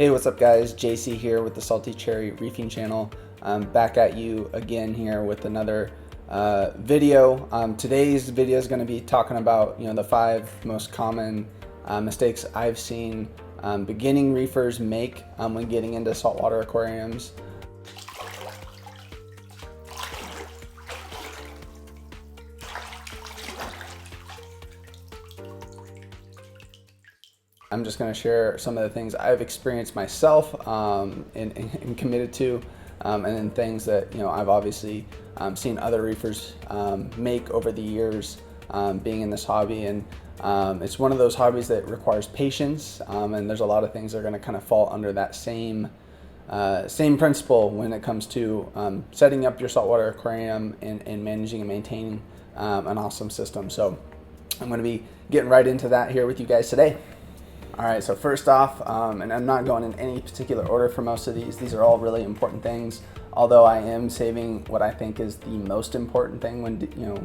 Hey, what's up guys? JC here with the Salty Cherry Reefing channel. I'm back at you again here with another video. Today's video is going to be talking about the 5 most common mistakes I've seen beginning reefers make when getting into saltwater aquariums. I'm just going to share some of the things I've experienced myself and committed to, and then things that I've obviously seen other reefers make over the years being in this hobby. And it's one of those hobbies that requires patience, and there's a lot of things that are going to kind of fall under that same principle when it comes to setting up your saltwater aquarium and managing and maintaining an awesome system. So I'm going to be getting right into that here with you guys today. All right, so first off, and I'm not going in any particular order for most of these are all really important things, although I am saving what I think is the most important thing when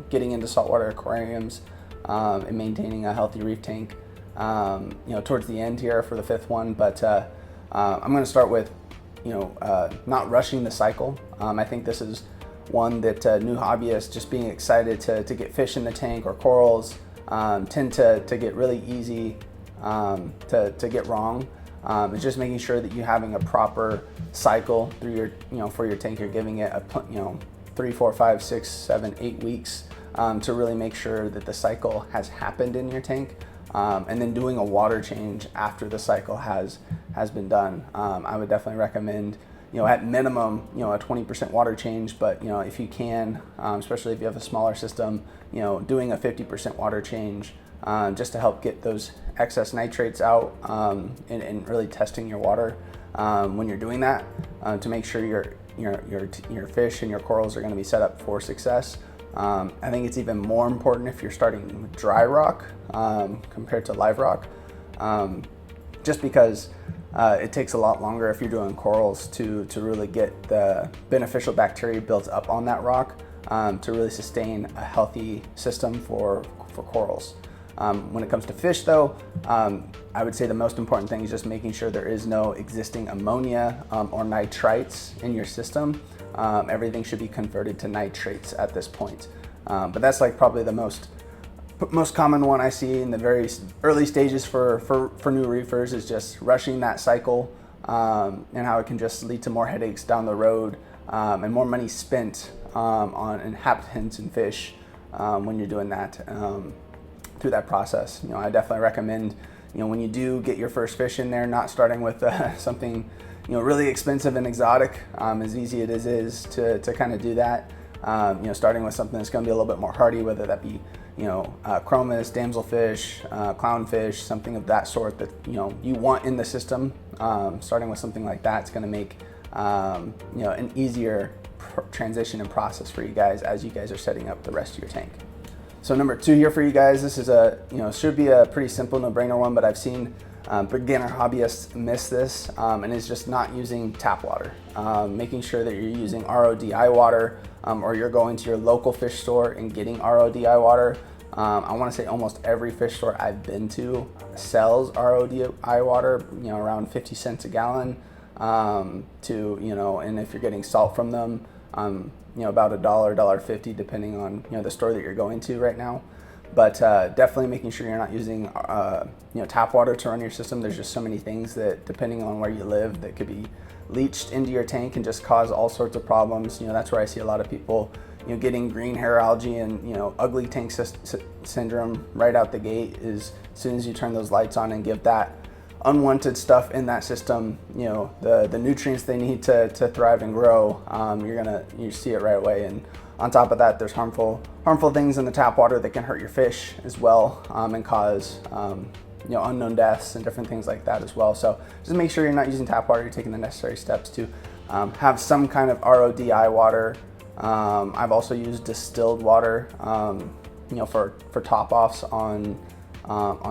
getting into saltwater aquariums and maintaining a healthy reef tank towards the end here for the 5th one. But I'm going to start with not rushing the cycle. I think this is one that new hobbyists just being excited to get fish in the tank or corals tend to get really easy to get wrong. It's just making sure that you're having a proper cycle through your for your tank. You're giving it 3, 4, 5, 6, 7, 8 weeks to really make sure that the cycle has happened in your tank, and then doing a water change after the cycle has been done. I would definitely recommend at minimum a 20% water change, but if you can, especially if you have a smaller system, doing a 50% water change just to help get those excess nitrates out, and really testing your water when you're doing that to make sure your fish and your corals are going to be set up for success. I think it's even more important if you're starting with dry rock compared to live rock, just because it takes a lot longer if you're doing corals to really get the beneficial bacteria built up on that rock to really sustain a healthy system for corals. When it comes to fish though, I would say the most important thing is just making sure there is no existing ammonia or nitrites in your system. Everything should be converted to nitrates at this point. But that's like probably the most common one I see in the very early stages for new reefers, is just rushing that cycle, and how it can just lead to more headaches down the road, and more money spent on inhabitants and fish when you're doing that. Through that process, I definitely recommend, when you do get your first fish in there, not starting with something, really expensive and exotic, as easy it is to kind of do that. Starting with something that's going to be a little bit more hardy, whether that be, chromis, damselfish, clownfish, something of that sort that you want in the system. Starting with something like that is going to make an easier transition and process for you guys as you guys are setting up the rest of your tank. So number 2 here for you guys, this is should be a pretty simple no-brainer one, but I've seen beginner hobbyists miss this, and it's just not using tap water. Making sure that you're using RODI water, or you're going to your local fish store and getting RODI water. I want to say almost every fish store I've been to sells RODI water, around 50 cents a gallon, and if you're getting salt from them, about $1, $1.50, depending on the store that you're going to right now. But definitely making sure you're not using tap water to run your system. There's just so many things that, depending on where you live, that could be leached into your tank and just cause all sorts of problems. That's where I see a lot of people getting green hair algae and ugly tank syndrome right out the gate. Is as soon as you turn those lights on and give that unwanted stuff in that system, the nutrients they need to thrive and grow, you see it right away. And on top of that, there's harmful things in the tap water that can hurt your fish as well, and cause unknown deaths and different things like that as well. So just make sure you're not using tap water. You're taking the necessary steps to have some kind of RODI water. I've also used distilled water for top offs on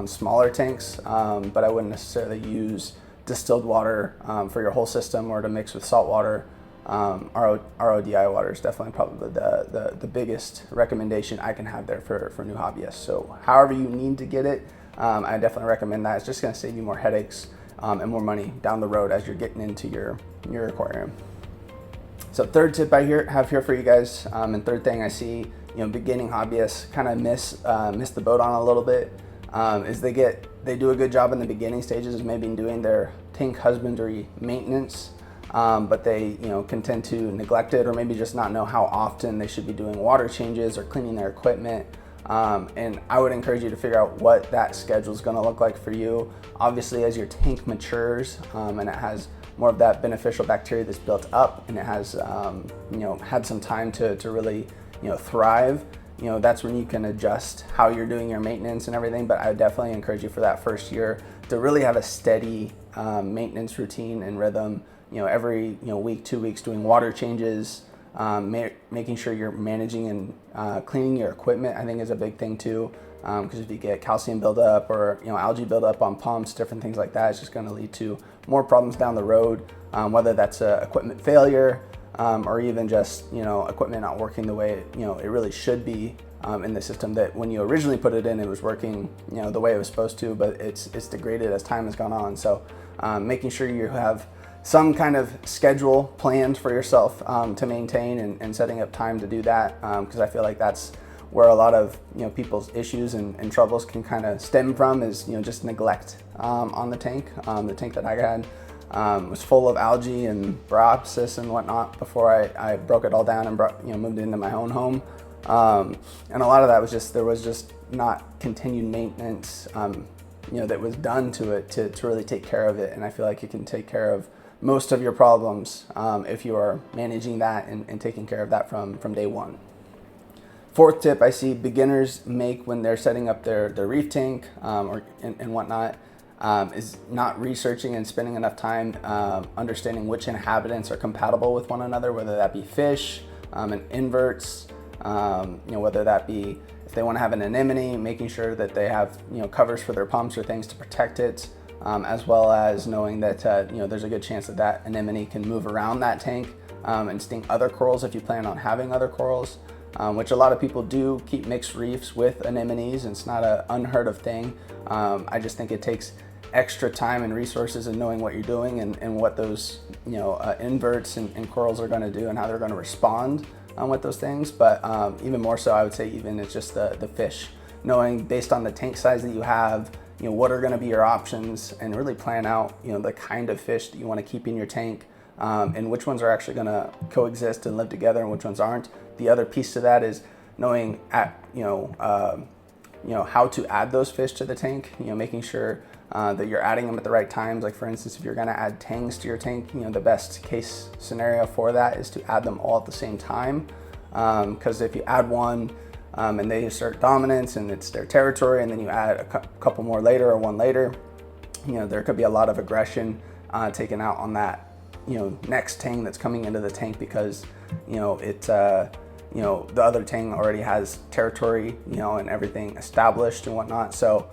smaller tanks, but I wouldn't necessarily use distilled water for your whole system or to mix with salt water. RODI water is definitely probably the biggest recommendation I can have there for new hobbyists. So however you need to get it, I definitely recommend that. It's just going to save you more headaches and more money down the road as you're getting into your aquarium. So third tip I have here for you guys, and third thing I see, beginning hobbyists kind of miss the boat on a little bit, is they do a good job in the beginning stages of maybe doing their tank husbandry maintenance, but they can tend to neglect it or maybe just not know how often they should be doing water changes or cleaning their equipment. And I would encourage you to figure out what that schedule is going to look like for you. Obviously, as your tank matures and it has more of that beneficial bacteria that's built up and it has had some time to really thrive, that's when you can adjust how you're doing your maintenance and everything. But I would definitely encourage you for that first year to really have a steady maintenance routine and rhythm. Every week, 2 weeks, doing water changes, making sure you're managing and cleaning your equipment, I think is a big thing too. Because if you get calcium buildup or algae buildup on pumps, different things like that, it's just going to lead to more problems down the road. Whether that's equipment failure or even just equipment not working the way it really should be in the system that when you originally put it in, it was working the way it was supposed to, but it's degraded as time has gone on. So making sure you have some kind of schedule planned for yourself to maintain and setting up time to do that, because I feel like that's where a lot of people's issues and troubles can kind of stem from, is just neglect on the tank. The tank that I had was full of algae and bropsis and whatnot before I broke it all down and moved into my own home. And a lot of that was there was just not continued maintenance that was done to it to really take care of it. And I feel like it can take care of most of your problems if you are managing that and taking care of that from day one. Fourth tip I see beginners make when they're setting up their reef tank and whatnot is not researching and spending enough time understanding which inhabitants are compatible with one another, whether that be fish and inverts, whether that be if they want to have an anemone, making sure that they have covers for their pumps or things to protect it, as well as knowing that there's a good chance that anemone can move around that tank and sting other corals if you plan on having other corals. Which a lot of people do keep mixed reefs with anemones, and it's not an unheard of thing. I just think it takes extra time and resources in knowing what you're doing and what those inverts and corals are going to do and how they're going to respond with those things. But even more so, I would say even it's just the fish, knowing based on the tank size that you have, what are going to be your options, and really plan out the kind of fish that you want to keep in your tank, and which ones are actually going to coexist and live together and which ones aren't. The other piece to that is knowing how to add those fish to the tank. Making sure that you're adding them at the right times. Like for instance, if you're going to add tangs to your tank, the best case scenario for that is to add them all at the same time. Because if you add one and they assert dominance and it's their territory, and then you add a couple more later or one later, there could be a lot of aggression taken out on that next tang that's coming into the tank, because the other tang already has territory, and everything established and whatnot. So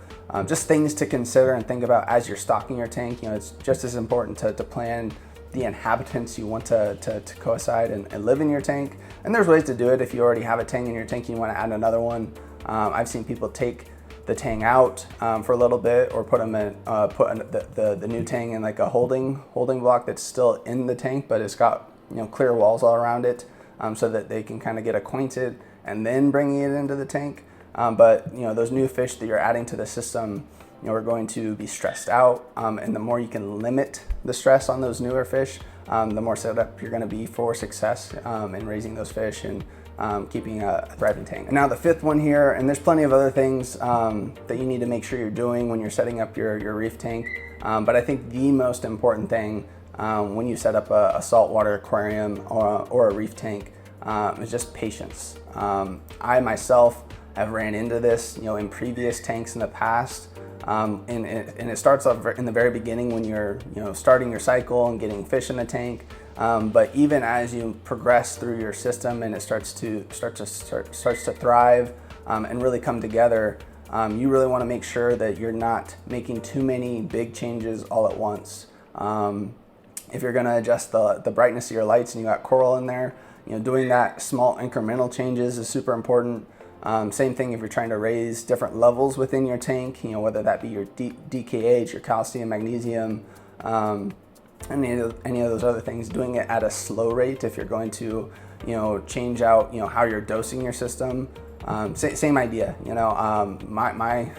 just things to consider and think about as you're stocking your tank. It's just as important to plan the inhabitants you want to coincide and live in your tank. And there's ways to do it. If you already have a tang in your tank and you want to add another one, I've seen people take the tang out for a little bit, or put them in the new tang in like a holding block that's still in the tank, but it's got clear walls all around it, so that they can kind of get acquainted and then bringing it into the tank. But those new fish that you're adding to the system, are going to be stressed out, and the more you can limit the stress on those newer fish, the more set up you're going to be for success in raising those fish and keeping a thriving tank. And now the fifth one here, and there's plenty of other things that you need to make sure you're doing when you're setting up your reef tank, but I think the most important thing when you set up a saltwater aquarium or a reef tank is just patience. I myself have ran into this in previous tanks in the past, and it starts off in the very beginning when you're starting your cycle and getting fish in the tank. But even as you progress through your system and it starts to thrive and really come together, you really want to make sure that you're not making too many big changes all at once. If you're going to adjust the brightness of your lights and you got coral in there, doing that small incremental changes is super important. Same thing if you're trying to raise different levels within your tank, whether that be your DKH, your calcium, magnesium, any of those other things, doing it at a slow rate. If you're going to, change out, how you're dosing your system, same idea. My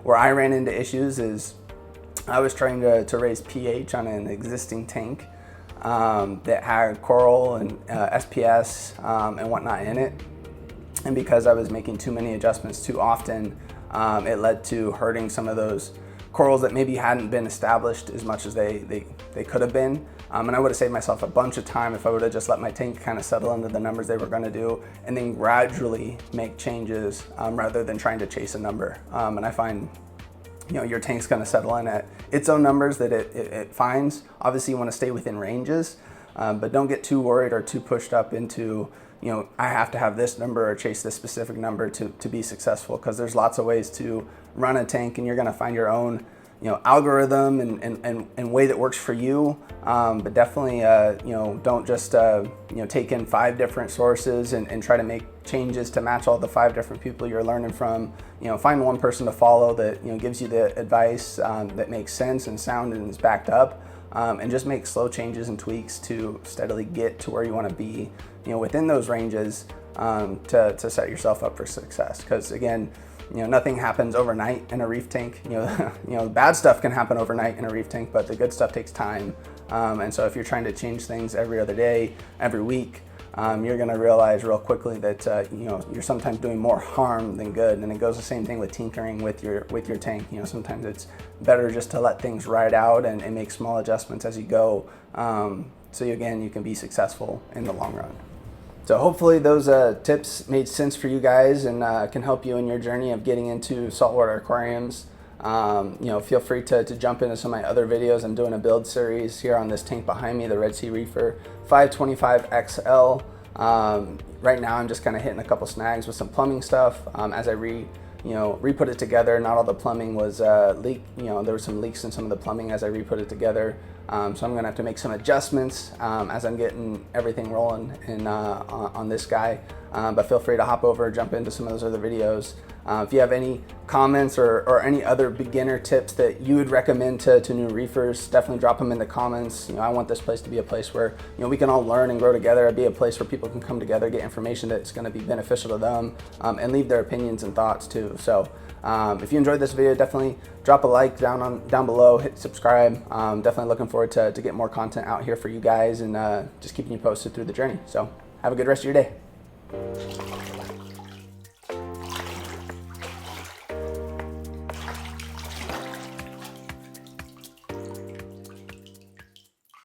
where I ran into issues is I was trying to raise pH on an existing tank that had coral and SPS and whatnot in it. And because I was making too many adjustments too often, it led to hurting some of those corals that maybe hadn't been established as much as they could have been. And I would have saved myself a bunch of time if I would have just let my tank kind of settle into the numbers they were going to do and then gradually make changes rather than trying to chase a number. And I find your tank's going to settle in at its own numbers that it finds. Obviously you want to stay within ranges, but don't get too worried or too pushed up into, I have to have this number or chase this specific number to be successful, because there's lots of ways to run a tank and you're going to find your own algorithm and way that works for you. But definitely, don't just, take in 5 different sources and try to make changes to match all the 5 different people you're learning from. Find one person to follow that, gives you the advice that makes sense and sound and is backed up. And just make slow changes and tweaks to steadily get to where you want to be, within those ranges, to set yourself up for success. Because again, nothing happens overnight in a reef tank. Bad stuff can happen overnight in a reef tank, but the good stuff takes time. And so if you're trying to change things every other day, every week, you're going to realize real quickly that you're sometimes doing more harm than good. And it goes the same thing with tinkering with your tank. Sometimes it's better just to let things ride out and make small adjustments as you go. So again, you can be successful in the long run. So hopefully those tips made sense for you guys and can help you in your journey of getting into saltwater aquariums. Feel free to jump into some of my other videos. I'm doing a build series here on this tank behind me, the Red Sea Reefer 525XL. Right now I'm just kind of hitting a couple snags with some plumbing stuff. As I re-put it together, not all the plumbing was leaked. There were some leaks in some of the plumbing as I re-put it together. So I'm gonna have to make some adjustments as I'm getting everything rolling on this guy. But feel free to hop over, jump into some of those other videos. If you have any comments or any other beginner tips that you would recommend to new reefers, definitely drop them in the comments. I want this place to be a place where we can all learn and grow together. Be a place where people can come together, get information that's going to be beneficial to them, and leave their opinions and thoughts too. So if you enjoyed this video, definitely drop a like down below, hit subscribe. Definitely looking forward to get more content out here for you guys and just keeping you posted through the journey. So have a good rest of your day.